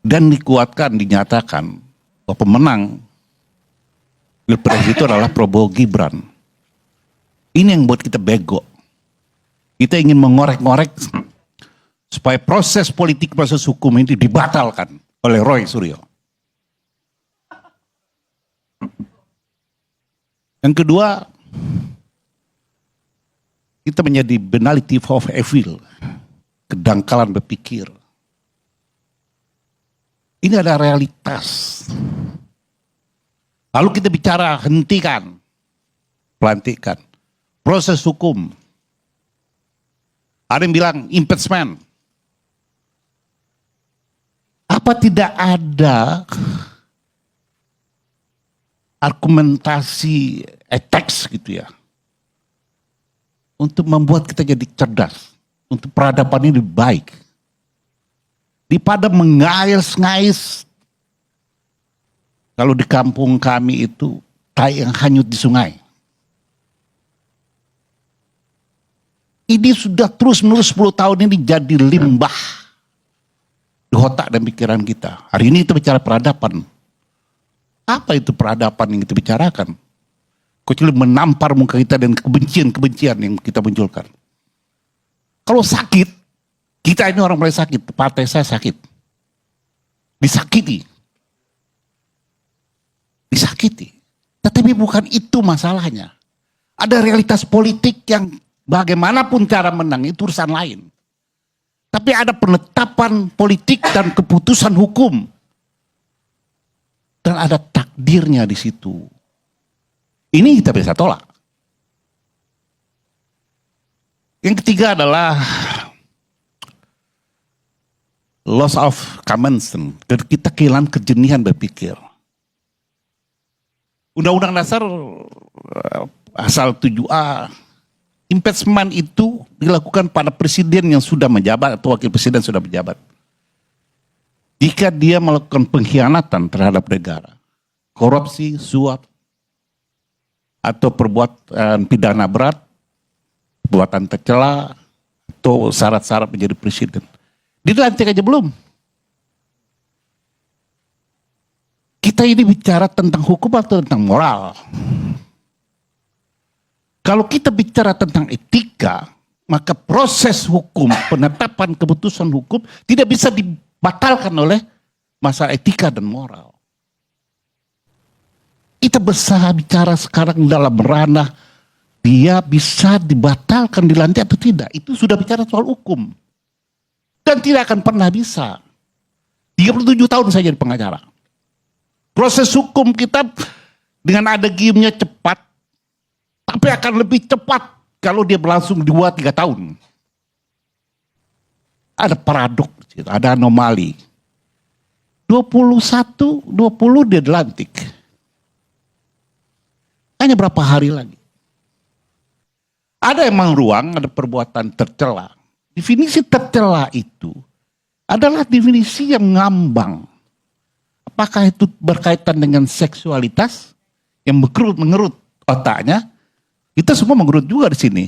dan dikuatkan, dinyatakan bahwa pemenang Pilpres itu adalah Prabowo Gibran. Ini yang buat kita bego. Kita ingin mengorek-ngorek supaya proses politik, proses hukum ini dibatalkan oleh Roy Suryo. Yang kedua, kita menjadi banality of evil, kedangkalan berpikir. Ini ada realitas. Lalu kita bicara hentikan, pelantikan, proses hukum. Ada yang bilang impeachment. Apa tidak ada argumentasi teks gitu ya, untuk membuat kita jadi cerdas, untuk peradaban ini lebih baik, daripada mengais-ngais. Kalau di kampung kami itu tai yang hanyut di sungai. Ini sudah terus-menerus 10 tahun ini jadi limbah di otak dan pikiran kita. Hari ini kita bicara peradaban. Apa itu peradaban yang kita bicarakan? Kecuali menampar muka kita dan kebencian-kebencian yang kita munculkan. Kalau sakit, kita ini orang mulai sakit, partai saya sakit. Disakiti. Disakiti. Tetapi bukan itu masalahnya. Ada realitas politik yang bagaimanapun cara menang itu urusan lain. Tapi ada penetapan politik dan keputusan hukum. Dan ada takdirnya di situ. Ini kita bisa tolak. Yang ketiga adalah loss of common sense. Kita kehilangan kejenihan berpikir. Undang-Undang Dasar pasal 7A, impeachment itu dilakukan pada presiden yang sudah menjabat atau wakil presiden sudah menjabat. Jika dia melakukan pengkhianatan terhadap negara, korupsi, suap, atau perbuatan pidana berat, perbuatan tercela, atau syarat-syarat menjadi presiden. Dilantik aja belum. Kita ini bicara tentang hukum atau tentang moral. Kalau kita bicara tentang etika, maka proses hukum, penetapan keputusan hukum tidak bisa dibatalkan oleh masalah etika dan moral. Kita besar bicara sekarang dalam ranah dia bisa dibatalkan, dilantik atau tidak. Itu sudah bicara soal hukum. Dan tidak akan pernah bisa. 37 tahun saya jadi pengacara. Proses hukum kita dengan ada giumnya cepat, tapi akan lebih cepat kalau dia berlangsung 2-3 tahun. Ada paradoks, ada anomali. 20 dia dilantik. Hanya berapa hari lagi. Ada emang ruang, ada perbuatan tercela. Definisi tercela itu adalah definisi yang ngambang. Apakah itu berkaitan dengan seksualitas yang mengerut otaknya? Kita semua mengerut juga di sini.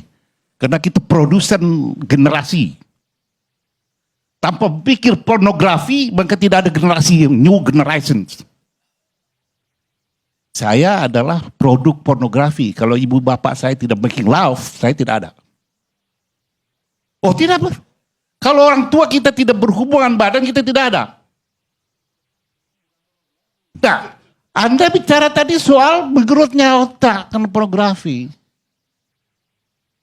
Karena kita produsen generasi. Tanpa pikir pornografi, maka tidak ada generasi yang new generations. Saya adalah produk pornografi. Kalau ibu bapak saya tidak making love, saya tidak ada. Oh tidak, kalau orang tua kita tidak berhubungan badan, kita tidak ada. Nah, Anda bicara tadi soal bergerutnya otak karena pornografi.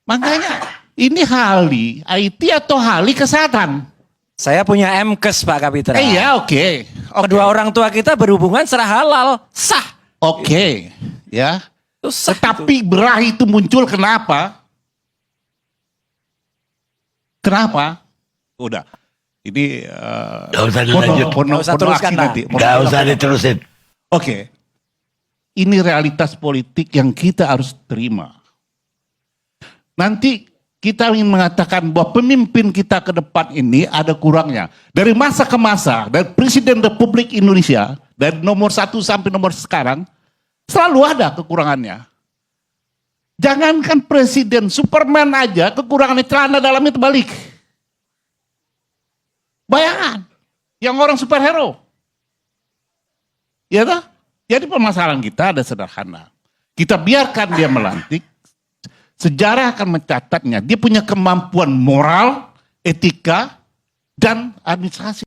Makanya ini Hali IT atau Hali kesehatan? Saya punya MKes Pak Kapitra. Iya, oke. Kedua orang tua kita berhubungan secara halal, sah. Oke, ya. Sah tetapi berah itu muncul kenapa? Kenapa? Udah. Ini Gak usah dilanjut. Nggak usah teruskan, Pak. Gak usah diterusin. Oke. Ini realitas politik yang kita harus terima. Nanti kita ingin mengatakan bahwa pemimpin kita ke depan ini ada kurangnya. Dari masa ke masa, dari Presiden Republik Indonesia, dari nomor 1 sampai nomor sekarang, selalu ada kekurangannya. Jangankan Presiden, Superman aja kekurangannya celana dalamnya terbalik. Bayangan. yang orang superhero. Ya toh? Jadi permasalahan kita ada sederhana. Kita biarkan dia melantik, sejarah akan mencatatnya. Dia punya kemampuan moral, etika, dan administrasi.